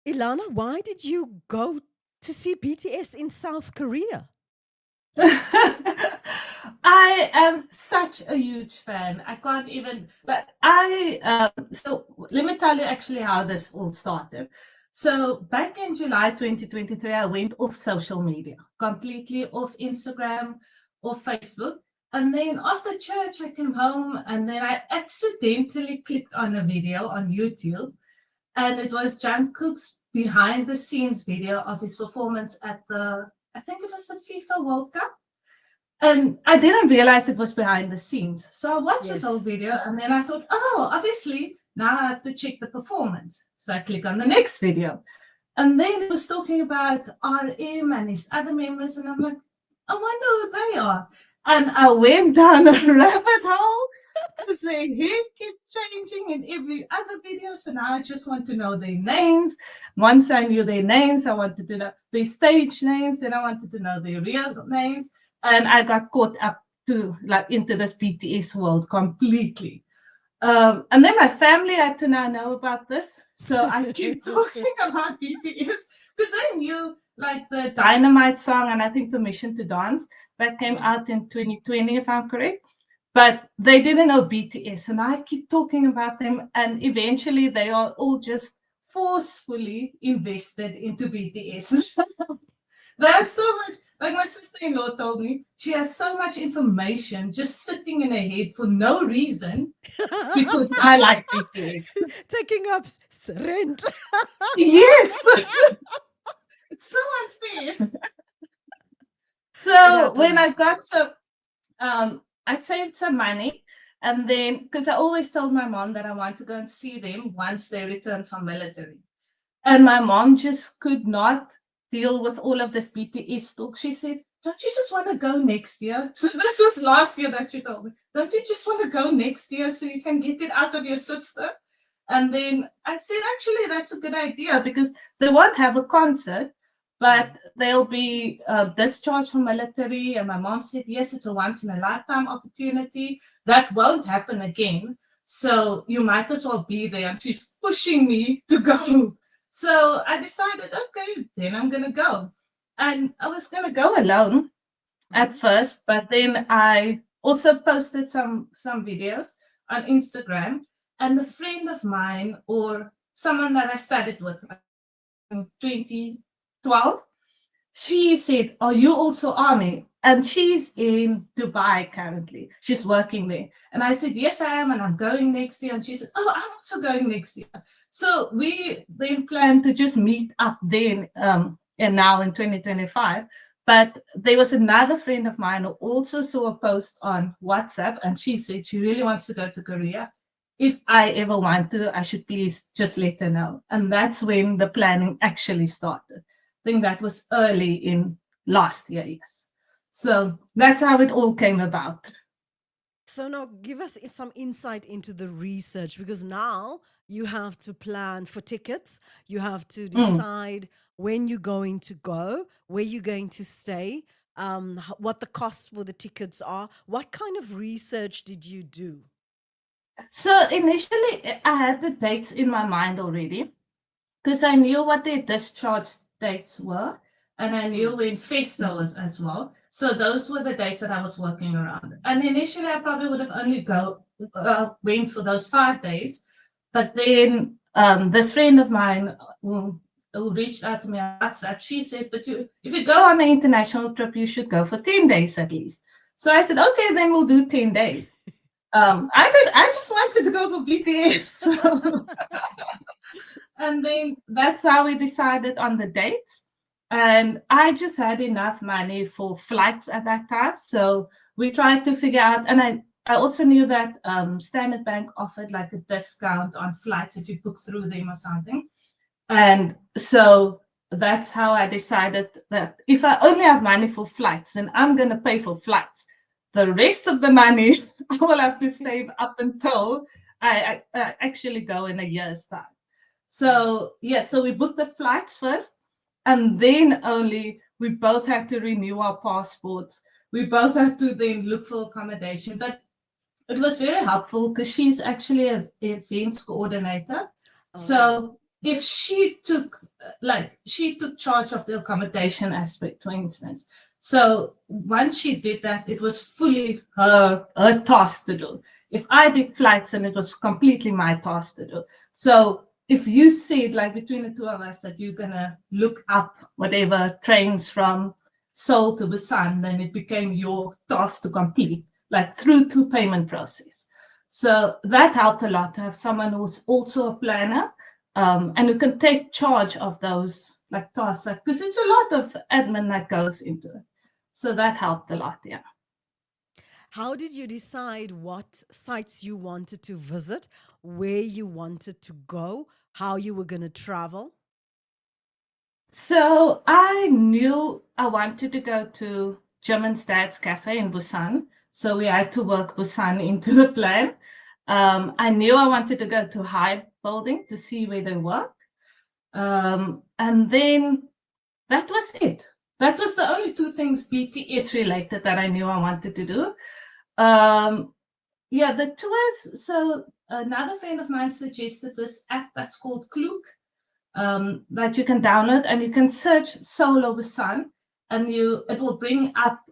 Elana, why did you go to see BTS in South Korea? I am such a huge fan. I can't even, but so let me tell you actually how this all started. So back in July 2023, I went off social media, completely off Instagram, off Facebook. And then after church, I came home and then I accidentally clicked on a video on YouTube. And it was Jungkook's behind the scenes video of his performance at I think it was the FIFA World Cup. And I didn't realize it was behind the scenes. So I watched this whole Yes. video and then I thought, oh, obviously, now I have to check the performance. So I click on the next video. And then it was talking about RM and his other members. And I'm like, I wonder who they are. And I went down a rabbit hole because their hair kept changing in every other video. So now I just want to know their names. Once I knew their names, I wanted to know their stage names. Then I wanted to know their real names. And I got caught up to like into this BTS world completely. And then my family had to now know about this. So I keep talking about BTS because I knew like the Dynamite song and I think Permission to Dance that came out in 2020, if I'm correct. But they didn't know BTS. And I keep talking about them. And eventually they are all just forcefully invested into BTS. They have so much, like my sister-in-law told me, she has so much information just sitting in her head for no reason because I like BTS. Taking up rent. Yes, it's so unfair. It So when I happens. got I saved some money, and then because I always told my mom that I want to go and see them once they return from military, and my mom just could not deal with all of this BTS talk. She said, don't you just want to go next year? So this was last year that she told me. Don't you just want to go next year so you can get it out of your system? And then I said, actually, that's a good idea because they won't have a concert, but they'll be discharged from military. And my mom said, yes, it's a once in a lifetime opportunity. That won't happen again. So you might as well be there. And she's pushing me to go. So I decided, okay, then I'm going to go. And I was going to go alone at first, but then I also posted some videos on Instagram, and a friend of mine or someone that I studied with in 2012, she said, "Are you also Army?" And she's in Dubai currently. She's working there. And I said, "Yes, I am, and I'm going next year." And she said, "Oh, I'm also going next year." So we then plan to just meet up then, and now in 2025. But there was another friend of mine who also saw a post on WhatsApp, and she said she really wants to go to Korea. If I ever want to, I should please just let her know. And that's when the planning actually started. I think that was early in last year, yes. So that's how it all came about. So now give us some insight into the research because now you have to plan for tickets, you have to Mm. decide when you're going to go, where you're going to stay, what the costs for the tickets are. What kind of research did you do? So initially, I had the dates in my mind already because I knew what their discharge dates were, and I knew Mm. when FESTA was as well. So those were the dates that I was working around. And initially, I probably would have only went for those 5 days, but then this friend of mine who reached out to me on WhatsApp, she said, "But if you go on an international trip, you should go for 10 days at least." So I said, "Okay, then we'll do 10 days." I just wanted to go for BTS. So and then that's how we decided on the dates. And I just had enough money for flights at that time. So we tried to figure out, and I also knew that Standard Bank offered like a discount on flights if you book through them or something. And so that's how I decided that if I only have money for flights, then I'm going to pay for flights. The rest of the money I will have to save up until I actually go in a year's time. So yeah, so we booked the flights first, and then only we both had to renew our passports. We both had to then look for accommodation, but it was very helpful because she's actually an events coordinator. Oh. So if she took like she took charge of the accommodation aspect, for instance. So once she did that, it was fully her task to do. If I did flights, and it was completely my task to do. So if you said, like between the two of us, that you're gonna look up whatever trains from Seoul to Busan, then it became your task to complete, like through to payment process. So that helped a lot to have someone who's also a planner, and who can take charge of those like tasks, because it's a lot of admin that goes into it. So that helped a lot, yeah. How did you decide what sites you wanted to visit, where you wanted to go, how you were going to travel? So I knew I wanted to go to Jimin's dad's cafe in Busan. So we had to work Busan into the plan. I knew I wanted to go to High Building to see where they work. And then that was it. That was the only two things BTS related that I knew I wanted to do. Yeah, the tours. So another friend of mine suggested this app that's called Klook, that you can download, and you can search Solo Busan, and it will bring up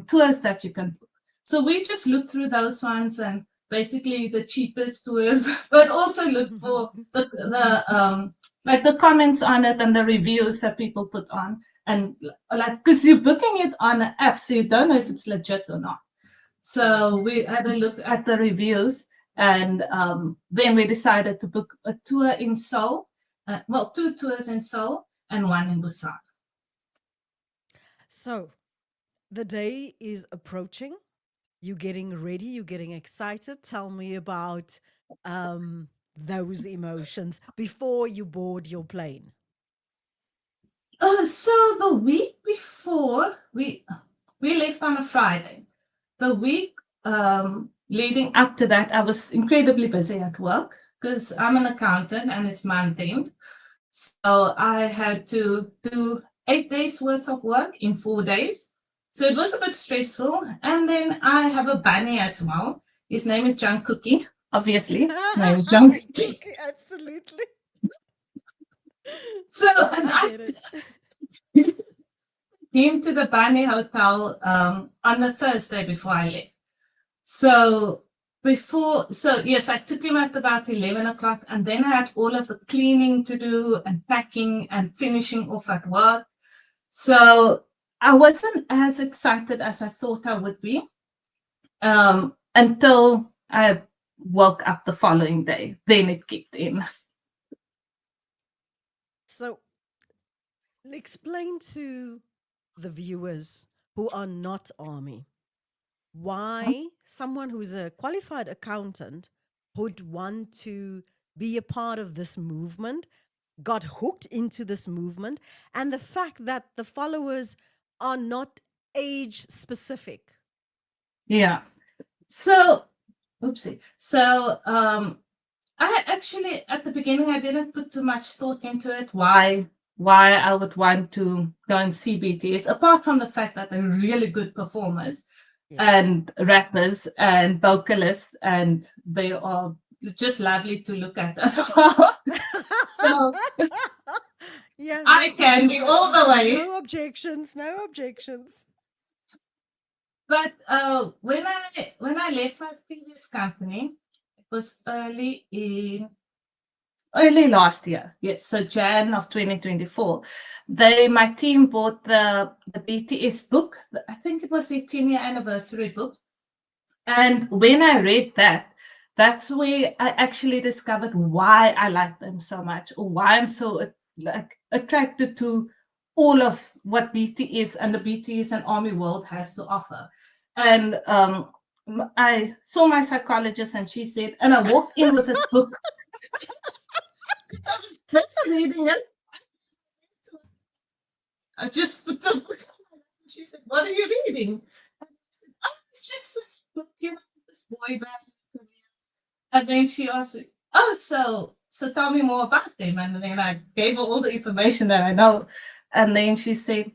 tours that you can book. So we just looked through those ones, and basically the cheapest tours, but also look for the like the comments on it and the reviews that people put on, and like because you're booking it on an app, so you don't know if it's legit or not. So we had a look at the reviews, and then we decided to book a tour in Seoul. Well, two tours in Seoul and one in Busan. So the day is approaching. You're getting ready, you're getting excited. Tell me about those emotions before you board your plane. So the week before we left on a Friday. The week leading up to that, I was incredibly busy at work because I'm an accountant and it's month end. So I had to do 8 days worth of work in 4 days. So it was a bit stressful. And then I have a bunny as well. His name is John Cookie. Obviously, his name is John Cookie. Absolutely. So and I get it. came to the Bunny Hotel on the Thursday before I left. So yes, I took him at about 11 o'clock, and then I had all of the cleaning to do and packing and finishing off at work. So I wasn't as excited as I thought I would be, until I woke up the following day. Then it kicked in. So explain to the viewers who are not Army why someone who's a qualified accountant would want to be a part of this movement, got hooked into this movement, and the fact that the followers are not age specific. Yeah. So, oopsie. So, I actually at the beginning I didn't put too much thought into it. Why I would want to go and see BTS, apart from the fact that they're really good performers and rappers and vocalists, and they are just lovely to look at as well. So Yeah, I can be all the way. no objections, no objections. But when I left my previous company, it was early last year. Yes, so Jan of 2024. My team bought the BTS book. I think it was their 10-year anniversary book. And when I read that, that's where I actually discovered why I like them so much, or why I'm so attracted to all of what BTS and the BTS and Army world has to offer. And I saw my psychologist, and she said, and I walked in with this book. That's reading it. I just put the book. She said, "What are you reading?" And I said, "Oh, it's just this book, this boy band." And then she asked me, "Oh, so tell me more about them." And then I gave her all the information that I know. And then she said,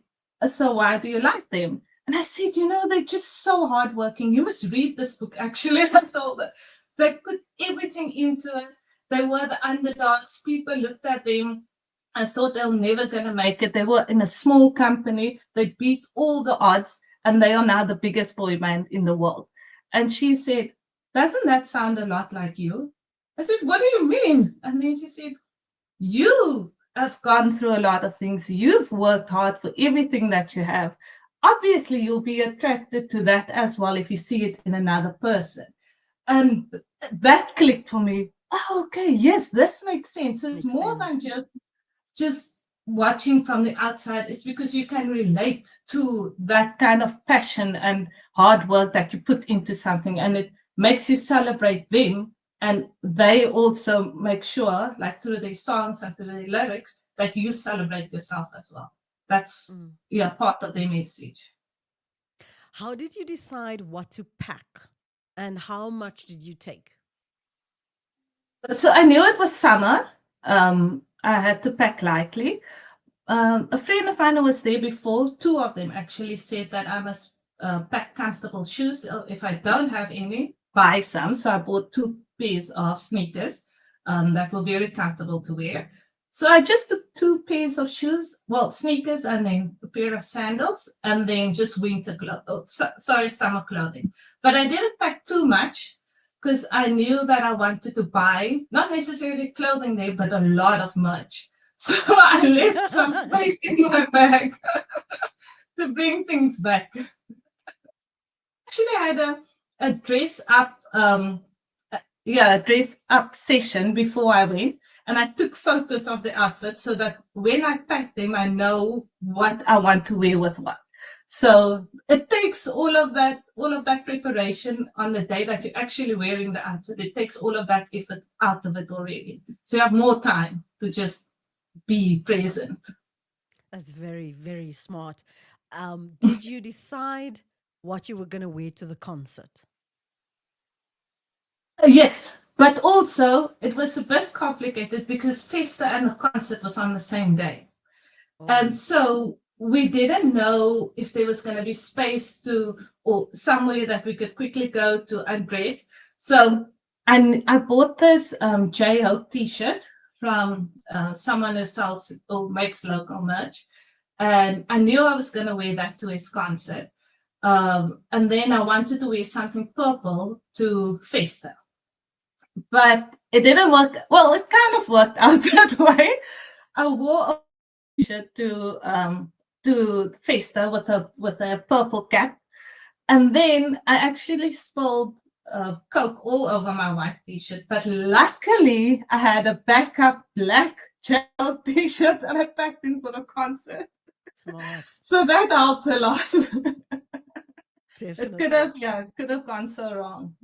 "So why do you like them?" And I said, they're just so hardworking. You must read this book, actually. I told her. They put everything into it. They were the underdogs. People looked at them I thought they're never going to make it. They were in a small company. They beat all the odds, and they are now the biggest boy band in the world. And she said, doesn't that sound a lot like you? I said, what do you mean? And then she said, you have gone through a lot of things. You've worked hard for everything that you have. Obviously, you'll be attracted to that as well if you see it in another person. And that clicked for me. Oh, okay, yes, this makes sense. So it's Makes more than sense. just watching from the outside. It's because you can relate to that kind of passion and hard work that you put into something, and it makes you celebrate them. And they also make sure, like through their songs and through their lyrics, that you celebrate yourself as well. That's part of their message. How did you decide what to pack and how much did you take? So I knew it was summer. I had to pack lightly. A friend of mine who was there before, two of them actually said that I must pack comfortable shoes. If I don't have any, buy some. So I bought 2 pairs of sneakers that were very comfortable to wear. So I just took 2 pairs of shoes, well, sneakers, and then a pair of sandals, and then just summer clothing. But I didn't pack too much because I knew that I wanted to buy, not necessarily clothing there, but a lot of merch. So I left some space in my bag to bring things back. Actually, I had a dress up, dress up session before I went, and I took photos of the outfits so that when I pack them, I know what I want to wear with what. So it takes all of that preparation on the day that you're actually wearing the outfit. It takes all of that effort out of it already. So you have more time to just be present. That's very, very smart. Did you decide what you were going to wear to the concert? Yes, but also it was a bit complicated because FESTA and the concert was on the same day. And so we didn't know if there was going to be space or somewhere that we could quickly go to undress. So I bought this J-Hope t-shirt from someone who sells or makes local merch. And I knew I was going to wear that to his concert. And then I wanted to wear something purple to FESTA. But it didn't work. Well, it kind of worked out that way. I wore a t-shirt to FESTA with a purple cap, and then I actually spilled Coke all over my white t-shirt. But luckily, I had a backup black gel t-shirt that I packed in for the concert. Smart. So that helped a lot. Definitely. It could have gone so wrong.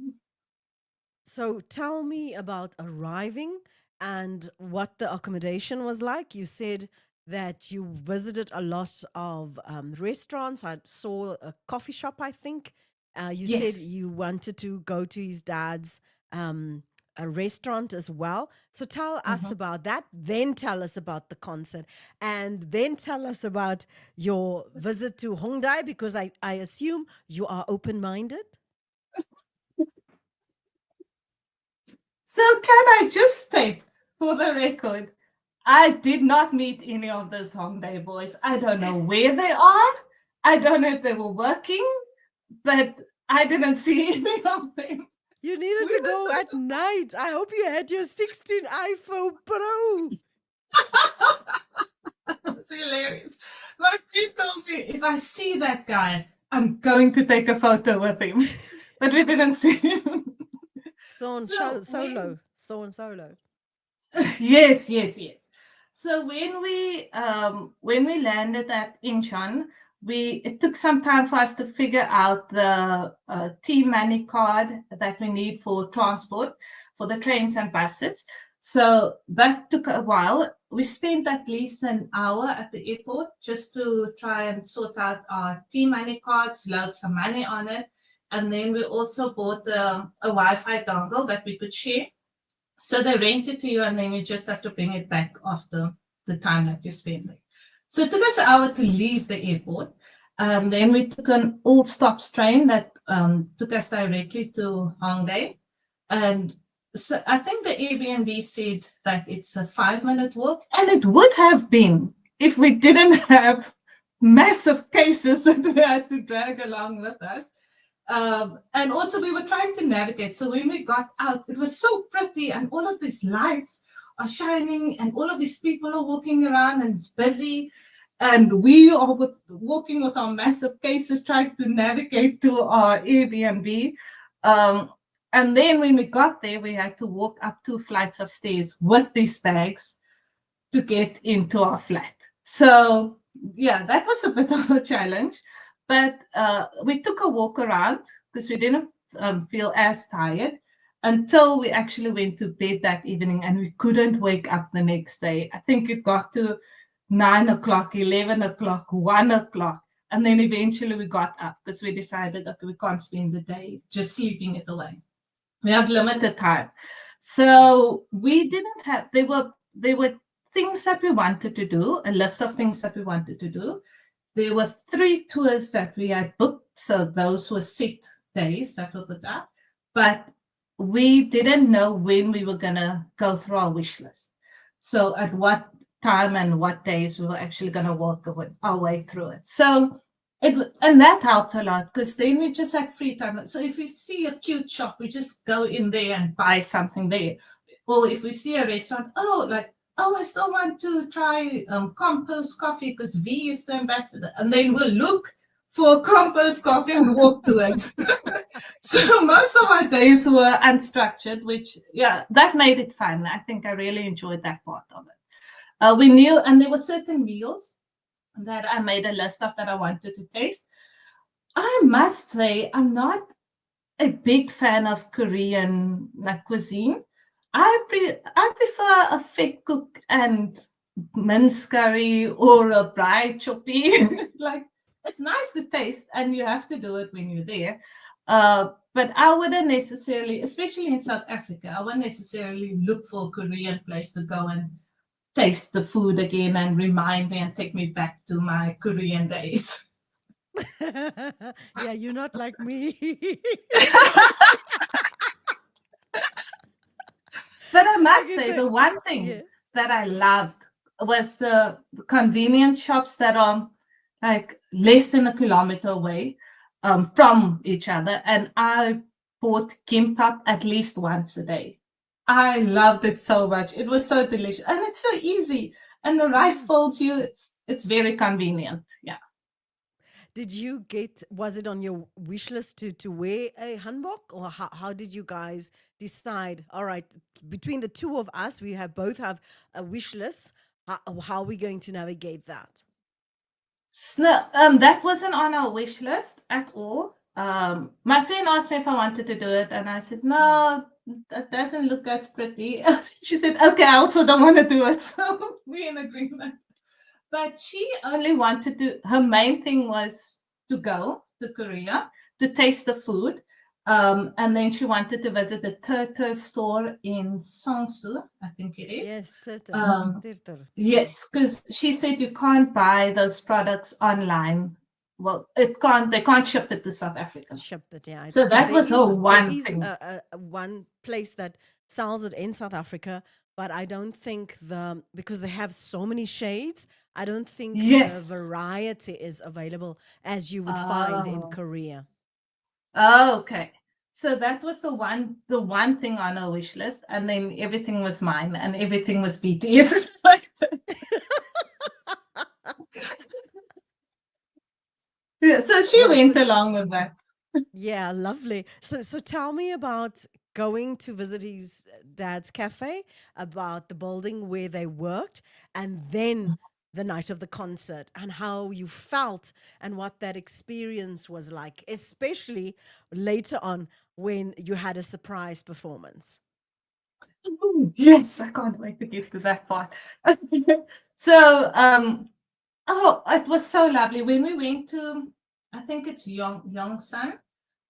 So tell me about arriving and what the accommodation was like. You said that you visited a lot of restaurants. I saw a coffee shop, I think. You said Yes. you wanted to go to his dad's a restaurant as well. So tell us about that. Then tell us about the concert. And then tell us about your visit to Hongdae, because I assume you are open-minded. So can I just state for the record, I did not meet any of those Hongdae boys. I don't know where they are. I don't know if they were working, but I didn't see any of them. You needed to go at night. I hope you had your 16 iPhone Pro. It's hilarious. My friend told me if I see that guy, I'm going to take a photo with him. But we didn't see him. Solo. Yes. So when we landed at Incheon, it took some time for us to figure out the T-Money card that we need for transport for the trains and buses. So that took a while. We spent at least an hour at the airport just to try and sort out our T-Money cards, load some money on it. And then we also bought a Wi-Fi dongle that we could share. So they rent it to you, and then you just have to bring it back after the time that you spend there. So it took us an hour to leave the airport. Then we took an all stops train that took us directly to Hongdae. And So I think the Airbnb said that it's a 5-minute walk, and it would have been if we didn't have massive cases that we had to drag along with us. And also, we were trying to navigate. So when we got out, it was so pretty, and all of these lights are shining, and all of these people are walking around, and it's busy. And we are walking with our massive cases, trying to navigate to our Airbnb. Um, and then when we got there, we had to walk up 2 flights of stairs with these bags to get into our flat. So, yeah, that was a bit of a challenge. But we took a walk around because we didn't feel as tired until we actually went to bed that evening and we couldn't wake up the next day. I think it got to 9 o'clock, 11 o'clock, 1 o'clock. And then eventually we got up because we decided that we can't spend the day just sleeping it away. We have limited time. So we didn't have, there were things that we wanted to do, a list of things that we wanted to do. There were 3 tours that we had booked. So those were set days that we put up. But we didn't know when we were going to go through our wish list. So at what time and what days we were actually going to work our way through it. So and that helped a lot because then we just had free time. So if we see a cute shop, we just go in there and buy something there. Or if we see a restaurant, I still want to try compost coffee because V is the ambassador. And then we'll look for compost coffee and walk to it. So most of our days were unstructured, which, yeah, that made it fun. I think I really enjoyed that part of it. We knew, and there were certain meals that I made a list of that I wanted to taste. I must say, I'm not a big fan of Korean cuisine. I prefer a fake cook and mince curry or a braai choppy. Like, it's nice to taste, and you have to do it when you're there. But I wouldn't necessarily, especially in South Africa, I wouldn't necessarily look for a Korean place to go and taste the food again and remind me and take me back to my Korean days. Yeah, you're not like me. But I must Okay, say, so the one yeah. thing that I loved was the convenience shops that are like less than a kilometer away from each other. And I bought kimbap at least once a day. I loved it so much. It was so delicious. And it's so easy. And the rice Mm. folds you. It's very convenient. Yeah. Did you get, was it on your wish list to wear a hanbok, or how did you guys decide? All right, between the two of us, we have both have a wish list. How are we going to navigate that? No, that wasn't on our wish list at all. My friend asked me if I wanted to do it, and I said, Mm. no, that doesn't look as pretty. She said, okay, I also don't want to do it. So we're in agreement. But she only wanted to, her main thing was to go to Korea to taste the food. And then she wanted to visit the turtle store in Songsu, I think it is. Yes, turtle. Um, Turtle. Mm. yes, because she said you can't buy those products online. Well, they can't ship it to South Africa. Ship it, yeah. So that There was her is there one is thing. a one place that sells it in South Africa, but I don't think because they have so many shades, I don't think the Yes. variety is available as you would find in Oh. Korea. Oh, okay. So that was the one thing on our wish list, and then everything was mine, and everything was BTS related. Yeah, so she Right. went So along with that. yeah, lovely. So tell me about going to visit his dad's cafe, about the building where they worked, and then the night of the concert, and how you felt and what that experience was like, especially later on when you had a surprise performance. Ooh, yes, I can't wait to get to that part. So, oh, it was so lovely when we went to, I think it's Yongsan,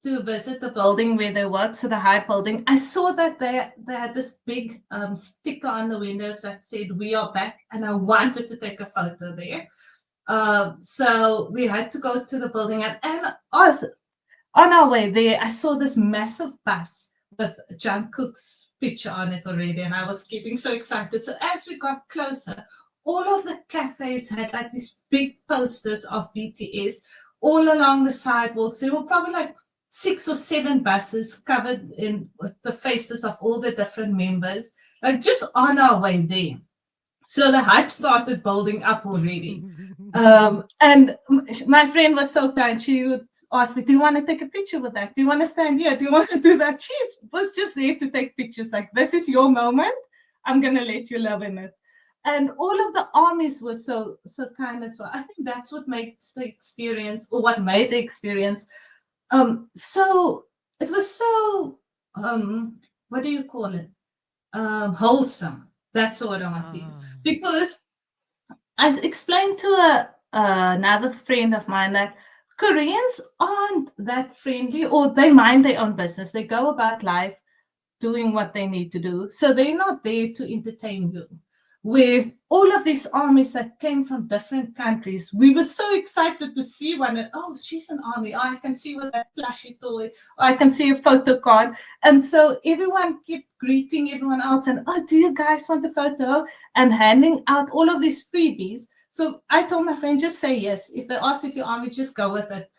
to visit the building where they work, so the high building. I saw that they had this big sticker on the windows that said "We are back," and I wanted to take a photo there. So we had to go to the building, and us on our way there, I saw this massive bus with Jungkook's picture on it already, and I was getting so excited. So as we got closer, all of the cafes had like these big posters of BTS all along the sidewalks. There were probably like 6 or 7 buses covered in with the faces of all the different members, like just on our way there. So the hype started building up already. And my friend was so kind. She would ask me, "Do you want to take a picture with that? Do you want to stand here? Do you want to do that?" She was just there to take pictures. Like, this is your moment. I'm going to let you live in it. And all of the armies were so kind as well. I think that's what makes the experience, or what made the experience so it was so what do you call it? Wholesome. That's the word I want to use. Because I explained to another friend of mine that Koreans aren't that friendly, or they mind their own business. They go about life doing what they need to do. So they're not there to entertain you. Where all of these armies that came from different countries, we were so excited to see one. And, oh, she's an army. Oh, I can see with that plushy toy. Oh, I can see a photo card. And so everyone kept greeting everyone else and, oh, do you guys want a photo? And handing out all of these freebies. So I told my friend, just say yes. If they ask if you're army, just go with it.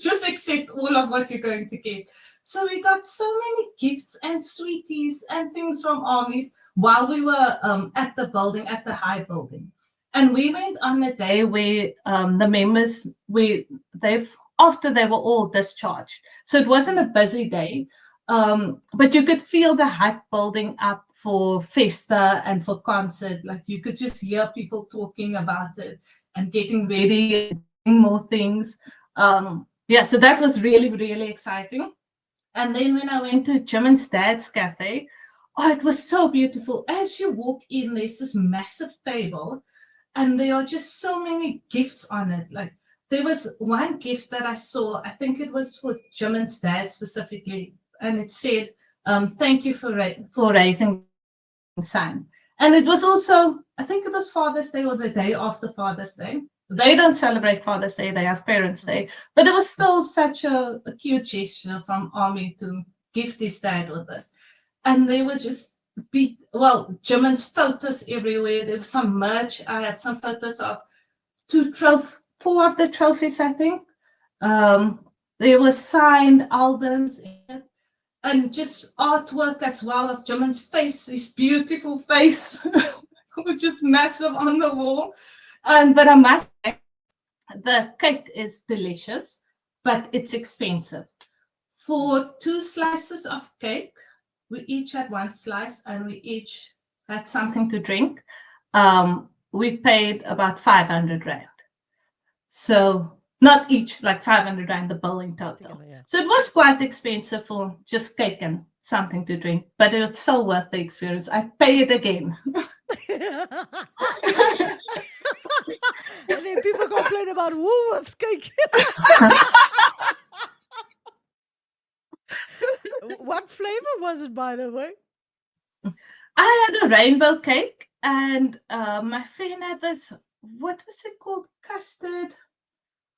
Just accept all of what you're going to get. So we got so many gifts and sweeties and things from armies while we were at the building, at the high building. And we went on a day where the members, after they were all discharged. So it wasn't a busy day, but you could feel the hype building up for FESTA and for concert. Like, you could just hear people talking about it and getting ready and doing more things. So that was really, really exciting. And then when I went to Jimin's dad's cafe, oh, it was so beautiful. As you walk in, there's this massive table, and there are just so many gifts on it. Like, there was one gift that I saw, I think it was for Jimin's dad specifically, and it said, "Thank you for raising son." And it was also, I think it was Father's Day or the day after Father's Day. They don't celebrate Father's Day, they have Parents' Day. But it was still such a cute gesture from Army to gift his dad with this. And they were just Jimin's photos everywhere. There was some merch. I had some photos of 4 of the trophies, I think. There were signed albums and just artwork as well of Jimin's face, his beautiful face, just massive on the wall. But I must say, the cake is delicious, but it's expensive. For 2 slices of cake, we each had 1 slice, and we each had something to drink. We paid about 500 rand. So not each, like 500 rand, the bill in total. Yeah. So it was quite expensive for just cake and something to drink, but it was so worth the experience. I pay it again. And then people complain about Woolworths cake. What flavor was it, by the way? I had a rainbow cake, and my friend had this, what was it called? Custard.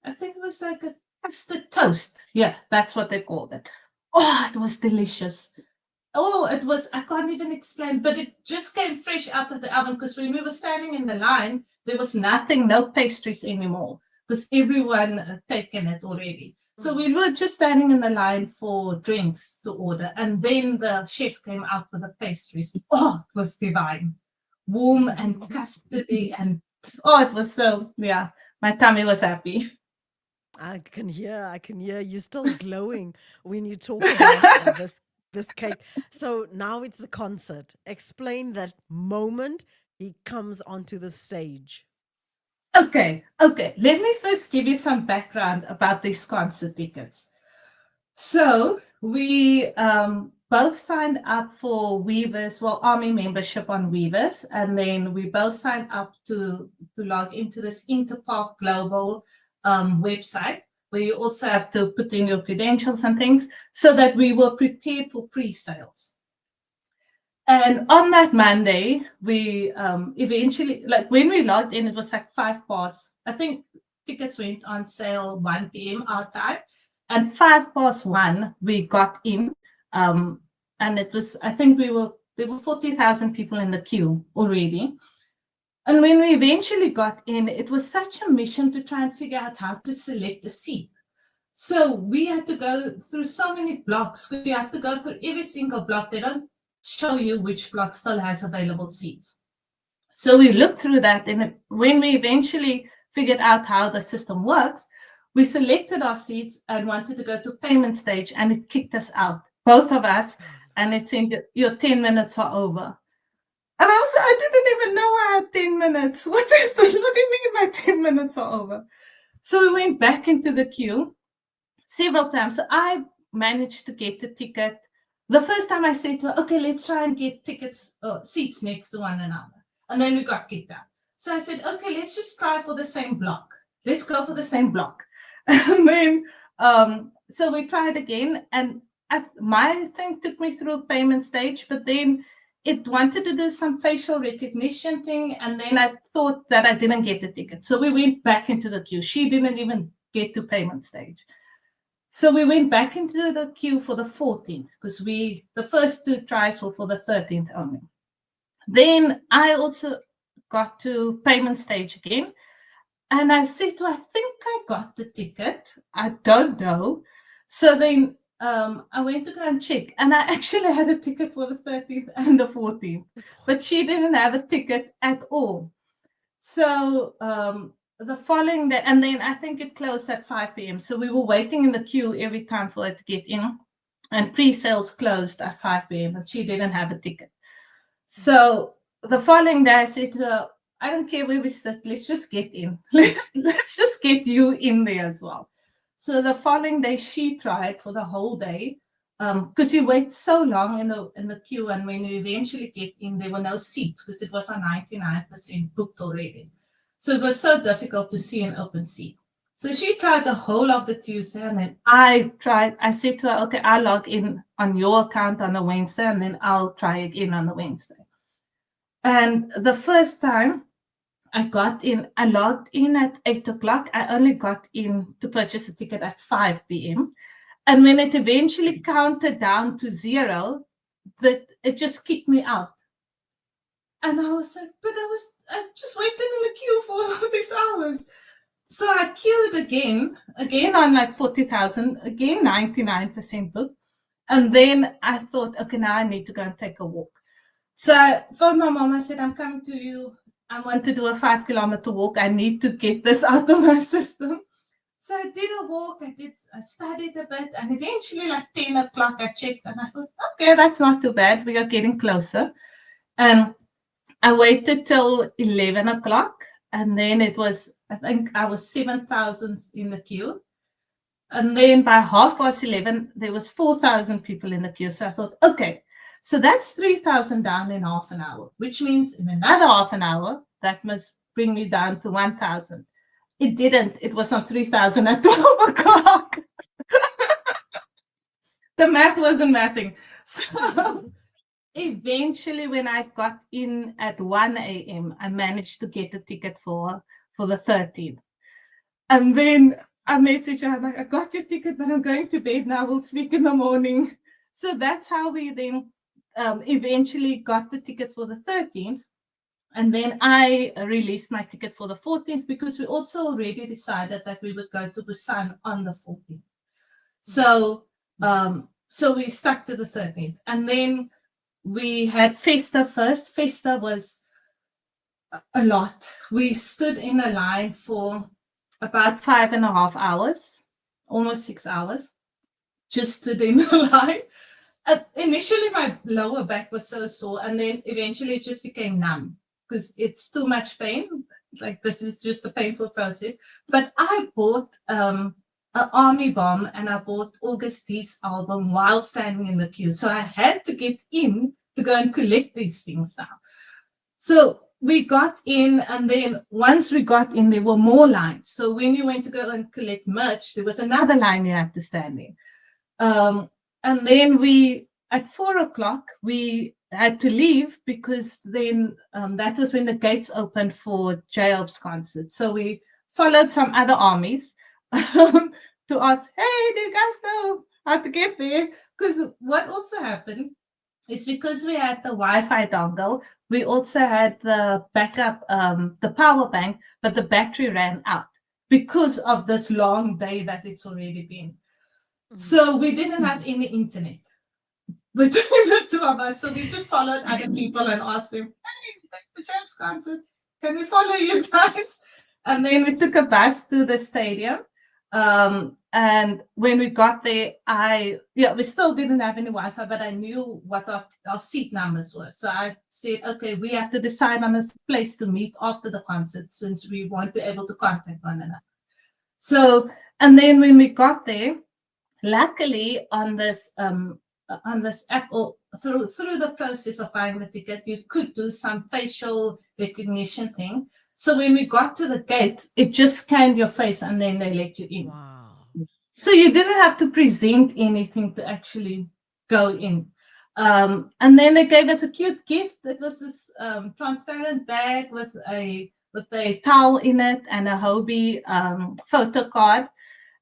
I think it was like a custard toast. Yeah, that's what they called it. Oh, it was delicious. Oh, it was, I can't even explain, but it just came fresh out of the oven, because when we were standing in the line, there was nothing, no pastries anymore, because everyone had taken it already. So we were just standing in the line for drinks to order, and then the chef came out with the pastries. Oh, it was divine. Warm and custardy, and oh, it was so, yeah, my tummy was happy. I can hear you still glowing when you talk about this cake. So now it's the concert. Explain that moment he comes onto the stage. Okay. Let me first give you some background about these concert tickets. So we both signed up for Weavers, Army membership on Weavers, and then we both signed up to log into this Interpark Global website, where you also have to put in your credentials and things, so that we were prepared for pre-sales. And on that Monday, we eventually, like when we logged in, it was like 5 past. I think tickets went on sale 1 p.m. our time, and 5 past 1 we got in. And it was, I think we were there were 40,000 people in the queue already. And when we eventually got in, it was such a mission to try and figure out how to select a seat. So we had to go through so many blocks because you have to go through every single block. They don't show you which block still has available seats. So we looked through that, and when we eventually figured out how the system works, we selected our seats and wanted to go to payment stage, and it kicked us out, both of us, and it said your 10 minutes are over. And I didn't even know I had 10 minutes. What do you mean my 10 minutes are over? So we went back into the queue several times. So I managed to get the ticket. The first time I said to her, okay, let's try and get seats next to one another. And then we got kicked out. So I said, okay, let's just try for the same block. Let's go for the same block. And then, so we tried again. And my thing took me through payment stage, but then it wanted to do some facial recognition thing. And then I thought that I didn't get the ticket. So we went back into the queue. She didn't even get to payment stage. So we went back into the queue for the 14th because the first two tries were for the 13th only. Then I also got to payment stage again. And I said to her, I think I got the ticket. I don't know. So then I went to go and check. And I actually had a ticket for the 13th and the 14th. But she didn't have a ticket at all. So the following day, and then I think it closed at 5 p.m. So we were waiting in the queue every time for her to get in. And pre-sales closed at 5 p.m. and she didn't have a ticket. So the following day I said to her, I don't care where we sit, let's just get in. Let's just get you in there as well. So the following day she tried for the whole day because you wait so long in the queue, and when you eventually get in, there were no seats because it was on 99% booked already. So it was so difficult to see an open seat. So she tried the whole of the Tuesday, and then I said to her, okay, I'll log in on your account on the Wednesday, and then I'll try again on the Wednesday. And the first time I logged in at 8 o'clock. I only got in to purchase a ticket at 5 p.m. And when it eventually counted down to 0, it just kicked me out. And I was like, but I just waited in the queue for all these hours. So I queued again on like 40,000, again 99% booked. And then I thought, okay, now I need to go and take a walk. So I phoned my mom. I said, I'm coming to you. I want to do a 5-kilometer walk. I need to get this out of my system. So I did a walk. I studied a bit. And eventually, like 10 o'clock, I checked. And I thought, okay, that's not too bad. We are getting closer. And I waited till 11 o'clock. And then I think I was 7,000 in the queue. And then by 11:30, there was 4,000 people in the queue. So I thought, okay, so that's 3,000 down in half an hour, which means in another half an hour, that must bring me down to 1,000. It didn't. It was on 3,000 at 12 o'clock. The math wasn't mathing. So eventually, when I got in at 1 a.m., I managed to get a ticket for the 13th. And then I messaged her, I'm like, I got your ticket, but I'm going to bed now. We'll speak in the morning. So that's how we then eventually got the tickets for the 13th. And then I released my ticket for the 14th because we also already decided that we would go to Busan on the 14th. So, so we stuck to the 13th. And then we had FESTA first. FESTA was a lot. We stood in a line for about 5.5 hours, almost 6 hours, just stood in the line. Initially, my lower back was so sore, and then eventually it just became numb because it's too much pain. Like, this is just a painful process. But I bought an Army Bomb, and I bought August D's album while standing in the queue. So I had to get in to go and collect these things now. So we got in, and then once we got in, there were more lines. So when you went to go and collect merch, there was another line you had to stand in. And then at 4 o'clock, we had to leave because then that was when the gates opened for J-Hope's concert. So we followed some other armies to ask, hey, do you guys know how to get there? Because what also happened is because we had the Wi-Fi dongle, we also had the backup, the power bank, but the battery ran out because of this long day that it's already been. So we didn't have any internet between the two of us. So we just followed other people and asked them, hey, we took the James concert. Can we follow you guys? And then we took a bus to the stadium. And when we got there, we still didn't have any Wi-Fi, but I knew what our seat numbers were. So I said, okay, we have to decide on a place to meet after the concert since we won't be able to contact one another. So, and then when we got there, luckily on this app or through the process of buying the ticket, you could do some facial recognition thing. So when we got to the gate, it just scanned your face and then they let you in. Wow. So you didn't have to present anything to actually go in. And then they gave us a cute gift. It was this transparent bag with a towel in it and a Hobie photo card.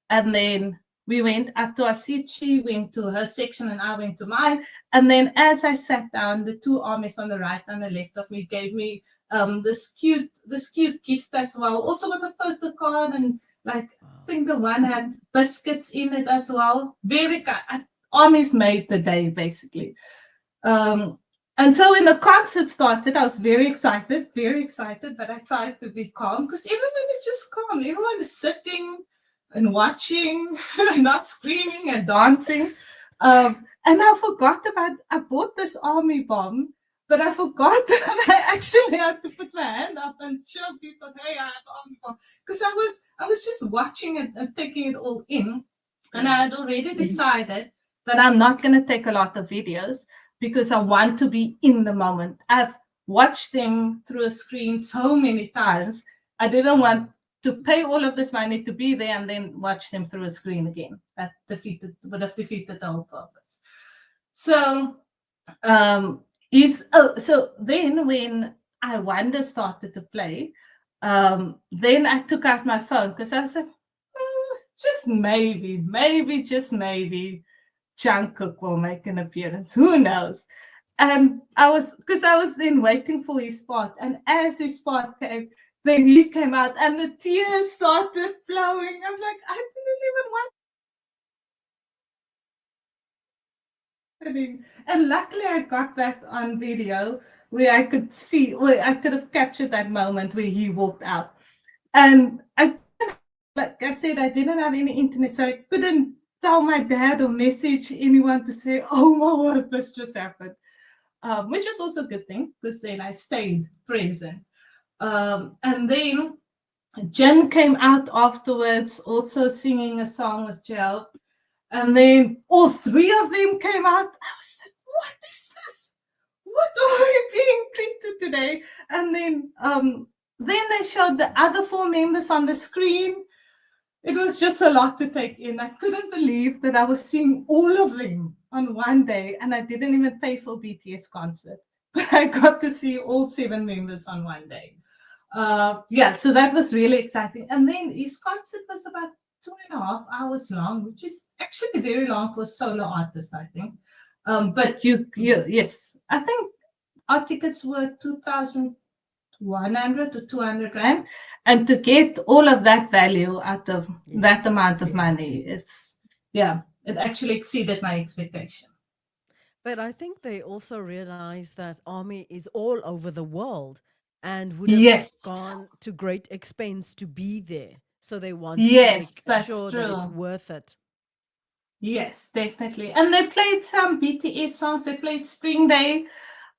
And then we went up to our seat. She went to her section and I went to mine. And then as I sat down, the two armies on the right and the left of me gave me this cute gift as well, also with a photo card and like I think the one had biscuits in it as well. Very good. Armies made the day basically. And so when the concert started, I was very excited, but I tried to be calm because everyone is just calm. Everyone is sitting and watching, not screaming and dancing. And I forgot I bought this army bomb, but I forgot that I actually had to put my hand up and show people, hey, I have army bomb. Because I was just watching it and taking it all in. And I had already decided that I'm not going to take a lot of videos because I want to be in the moment. I've watched them through a screen so many times. I didn't want to pay all of this money to be there and then watch them through a screen again. That would have defeated the whole purpose. So so then when I Wonder started to play, then I took out my phone because I was like, just just maybe Jungkook will make an appearance. Who knows? And I was then waiting for his spot, and as his spot came, then he came out, and the tears started flowing. I'm like, I didn't even want. And luckily, I got that on video where I could see, where I could have captured that moment where he walked out. And like I said, I didn't have any internet, so I couldn't tell my dad or message anyone to say, oh my word, this just happened. Which was also a good thing because then I stayed present. And then Jen came out afterwards, also singing a song with Jill. And then all three of them came out. I was like, what is this? What are we being treated today? And then they showed the other four members on the screen. It was just a lot to take in. I couldn't believe that I was seeing all of them on one day, and I didn't even pay for BTS concert, but I got to see all 7 members on one day. So that was really exciting. And then his concert was about 2.5 hours long, which is actually very long for a solo artist, I think. But yes, I think our tickets were 2,100 to 200 rand, and to get all of that value out of that amount of money, it actually exceeded my expectation. But I think they also realized that Army is all over the world and would have Yes. gone to great expense to be there. So they wanted Yes, to make that's sure that it's true. worth it. Yes, definitely. And they played some BTS songs. They played Spring Day.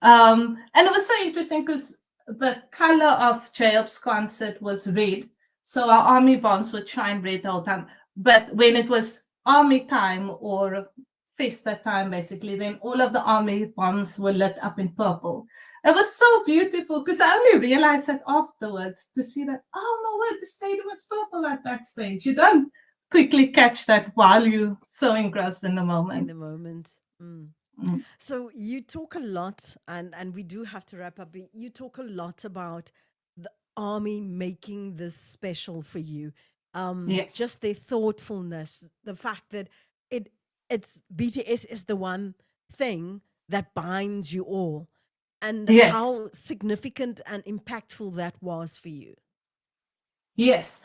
And it was so interesting because the color of J-Hope's concert was red. So our army bombs would shine red the whole time. But when it was army time or FESTA time, basically, then all of the army bombs were lit up in purple. It was so beautiful because I only realized that afterwards to see that, oh my word, the stadium was purple at that stage. You don't quickly catch that while you're so engrossed in the moment. In the moment. So you talk a lot, and we do have to wrap up. You talk a lot about the Army making this special for you. Yes. Just their thoughtfulness, the fact that it's BTS is the one thing that binds you all, and Yes. how significant and impactful that was for you. Yes.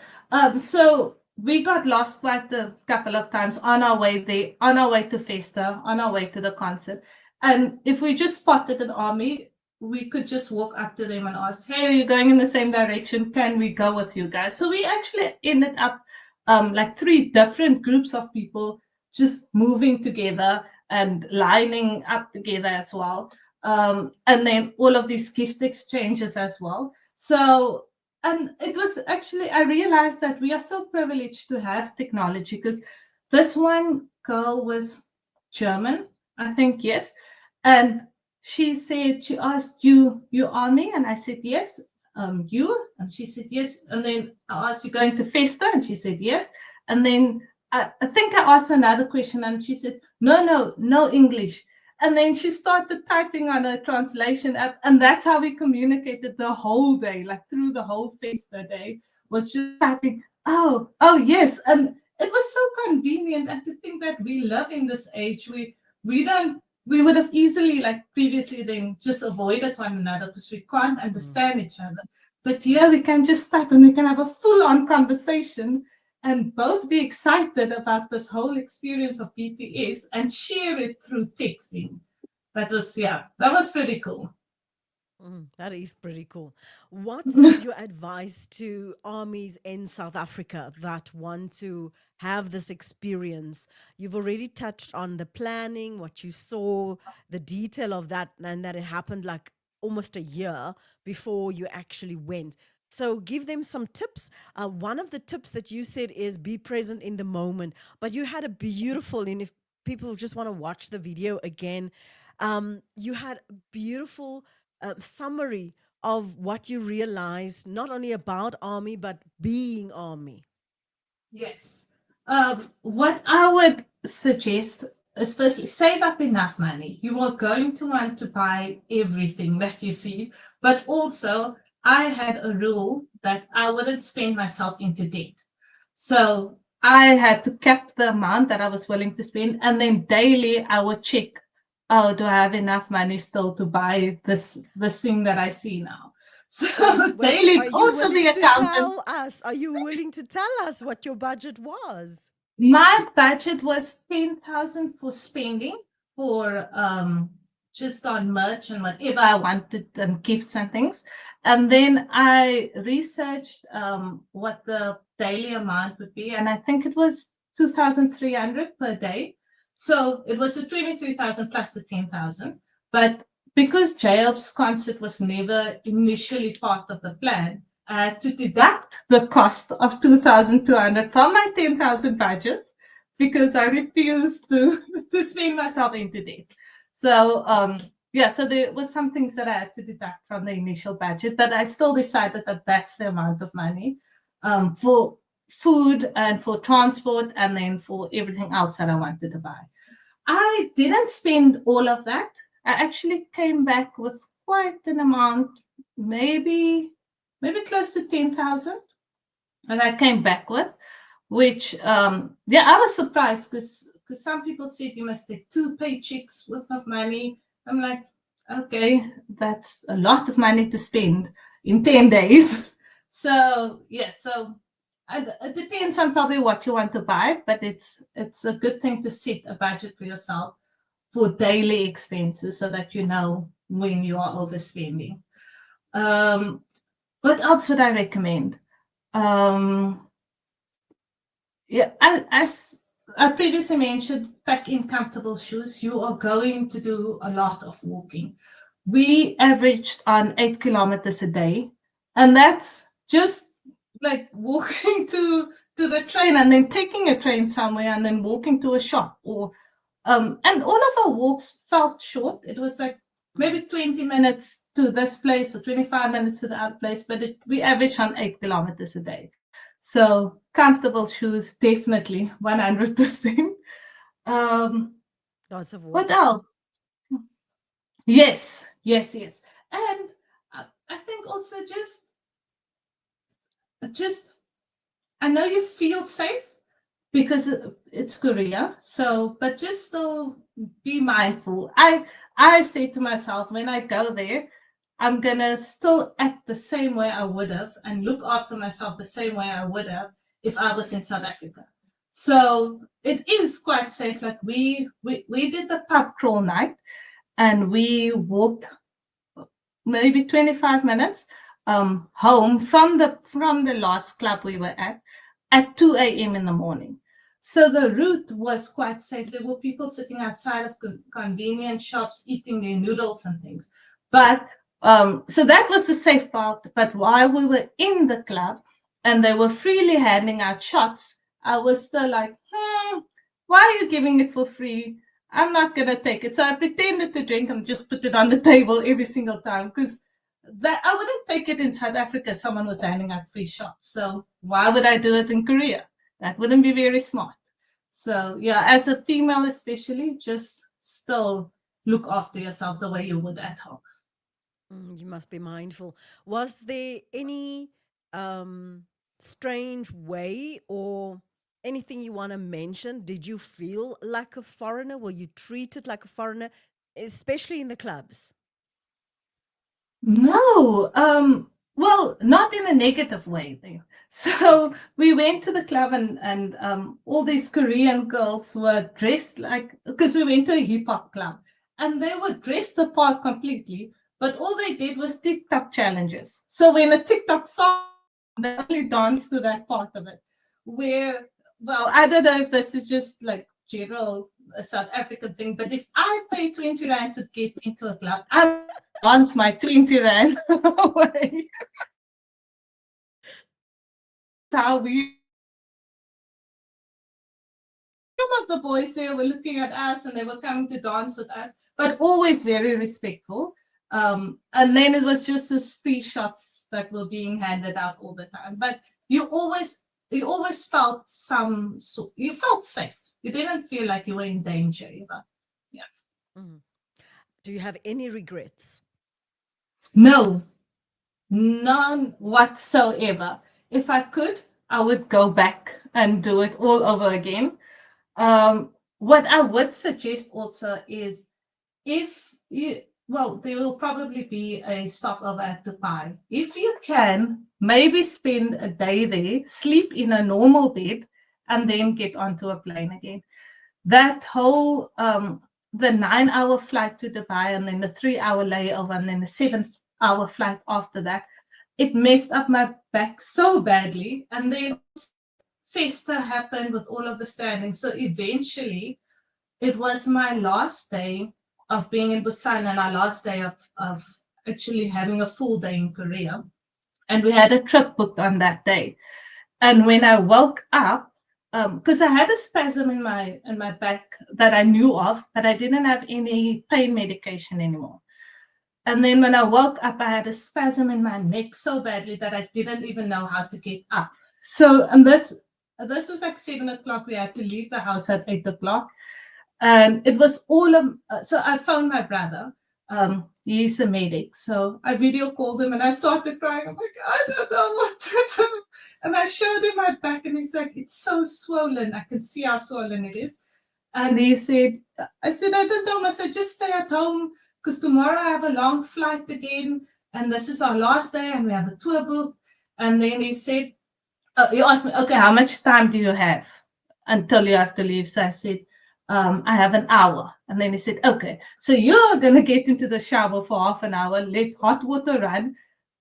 So we got lost quite a couple of times on our way there, on our way to FESTA, on our way to the concert. And if we just spotted an army, we could just walk up to them and ask, "Hey, are you going in the same direction? Can we go with you guys?" So we actually ended up like three different groups of people just moving together and lining up together as well. And then all of these gift exchanges as well. So, and it was actually, I realized that we are so privileged to have technology, because this one girl was German, I think, yes. And she said, she asked, you are me? And I said, yes. You? And she said, yes. And then I asked, you going to FESTA? And she said, yes. And then I think I asked another question, and she said, no English. And then she started typing on a translation app, and that's how we communicated the whole day, like through the whole FESTA day, was just typing, oh yes. And it was so convenient. And to think that we live in this age, we don't, we would have easily, like previously, then just avoided one another because we can't understand each other. But here we can just type and we can have a full-on conversation and both be excited about this whole experience of BTS and share it through texting. That was, yeah, that was pretty cool. That is pretty cool. What is your advice to armies in South Africa that want to have this experience? You've already touched on the planning, what you saw, the detail of that, and that it happened like almost a year before you actually went. So give them some tips. One of the tips that you said is be present in the moment, but you had a beautiful, and if people just want to watch the video again, you had a beautiful summary of what you realized, not only about army, but being army. Yes. What I would suggest is firstly save up enough money. You are going to want to buy everything that you see, but also I had a rule that I wouldn't spend myself into debt. So I had to cap the amount that I was willing to spend, and then daily I would check, oh, do I have enough money still to buy this thing that I see now? So Wait, are daily, you also the willing to accountant. tell us? Are you willing to tell us what your budget was? My budget was 10,000 for spending for just on merch and whatever I wanted and gifts and things. And then I researched what the daily amount would be, and I think it was 2,300 per day. So it was the 23,000 plus the 10,000. But because Jacob's concert was never initially part of the plan, to deduct the cost of 2,200 from my 10,000 budget, because I refused to, to spend myself into debt. So, yeah, so there was some things that I had to deduct from the initial budget, but I still decided that that's the amount of money for food and for transport and then for everything else that I wanted to buy. I didn't spend all of that. I actually came back with quite an amount, maybe close to 10,000 that I came back with, which, yeah, I was surprised because some people said you must take two paychecks worth of money. I'm like, okay, that's a lot of money to spend in 10 days. So, yeah, so it depends on probably what you want to buy, but it's a good thing to set a budget for yourself for daily expenses so that you know when you are overspending. Um, what else would I recommend? Um, yeah, as I previously mentioned, pack in comfortable shoes. You are going to do a lot of walking. We averaged on 8 kilometers a day, and that's just like walking to the train and then taking a train somewhere and then walking to a shop, or and all of our walks felt short. It was like maybe 20 minutes to this place or 25 minutes to the other place, but we averaged on 8 kilometers a day. So comfortable shoes, definitely 100%. Um, Lots of what water. else? Yes, yes, yes. And I think also just I know you feel safe, because it's Korea. So, but just still be mindful. I say to myself, when I go there, I'm gonna still act the same way I would have and look after myself the same way I would have if I was in South Africa. So it is quite safe. Like we did the pub crawl night, and we walked maybe 25 minutes home from the last club we were at 2 a.m. in the morning. So the route was quite safe. There were people sitting outside of convenience shops eating their noodles and things. But so that was the safe part. But while we were in the club and they were freely handing out shots, I was still like, why are you giving it for free? I'm not going to take it. So I pretended to drink and just put it on the table every single time, because that I wouldn't take it in South Africa. Someone was handing out free shots. So why would I do it in Korea? That wouldn't be very smart. So yeah, as a female especially, just still look after yourself the way you would at home. You must be mindful. Was there any strange way or anything you want to mention? Did you feel like a foreigner? Were you treated like a foreigner, especially in the clubs? No, well, not in a negative way. So we went to the club, and all these Korean girls were dressed like, because we went to a hip hop club, and they were dressed apart completely, but all they did was TikTok challenges. So when a TikTok song, they only danced to that part of it. Where, well, I don't know if this is just like general a South African thing, but if I pay 20 rand to get into a club, I dance my 20 rand away. How we, some of the boys there were looking at us and they were coming to dance with us, but always very respectful. And then it was just these free shots that were being handed out all the time. But you always felt you felt safe. You didn't feel like you were in danger either. Yeah. Mm. Do you have any regrets? No, none whatsoever. If I could, I would go back and do it all over again. What I would suggest also is, if you, well, there will probably be a stopover at Dubai. If you can, maybe spend a day there, sleep in a normal bed, and then get onto a plane again. That whole the 9-hour flight to Dubai, and then the 3-hour layover, and then the 7-hour flight after that, it messed up my back so badly. And then FESTA happened with all of the standing. So eventually, it was my last day of being in Busan and our last day of actually having a full day in Korea. And we had a trip booked on that day. And when I woke up, because I had a spasm in my back that I knew of, but I didn't have any pain medication anymore. And then when I woke up, I had a spasm in my neck so badly that I didn't even know how to get up. So, and this was like 7 o'clock. We had to leave the house at 8 o'clock. And it was all of, so I phoned my brother. He's a medic. So I video called him and I started crying. I'm like, I don't know what to do. And I showed him my back and he's like, it's so swollen. I can see how swollen it is. And he said, I said, I don't know. I said, just stay at home, because tomorrow I have a long flight again. And this is our last day and we have a tour book. And then he said, he asked me, okay, how much time do you have until you have to leave? So I said, I have an hour. And then he said, okay, so you're going to get into the shower for half an hour, let hot water run.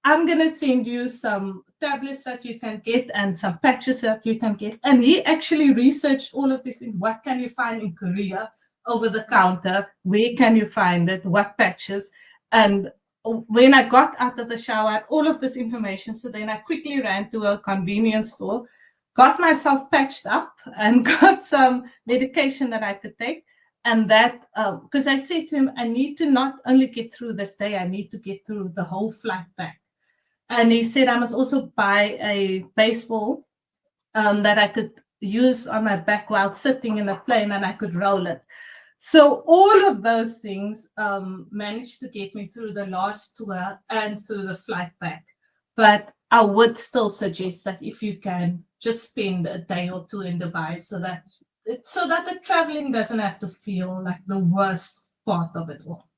I'm going to send you some tablets that you can get and some patches that you can get. And he actually researched all of this. What can you find in Korea over the counter? Where can you find it? What patches? And when I got out of the shower, I had all of this information. So then I quickly ran to a convenience store, got myself patched up, and got some medication that I could take. And that, because I said to him, I need to not only get through this day, I need to get through the whole flight back. And he said I must also buy a baseball that I could use on my back while sitting in the plane, and I could roll it. So all of those things managed to get me through the last tour and through the flight back. But I would still suggest that if you can, just spend a day or two in Dubai, so that so that the traveling doesn't have to feel like the worst part of it all.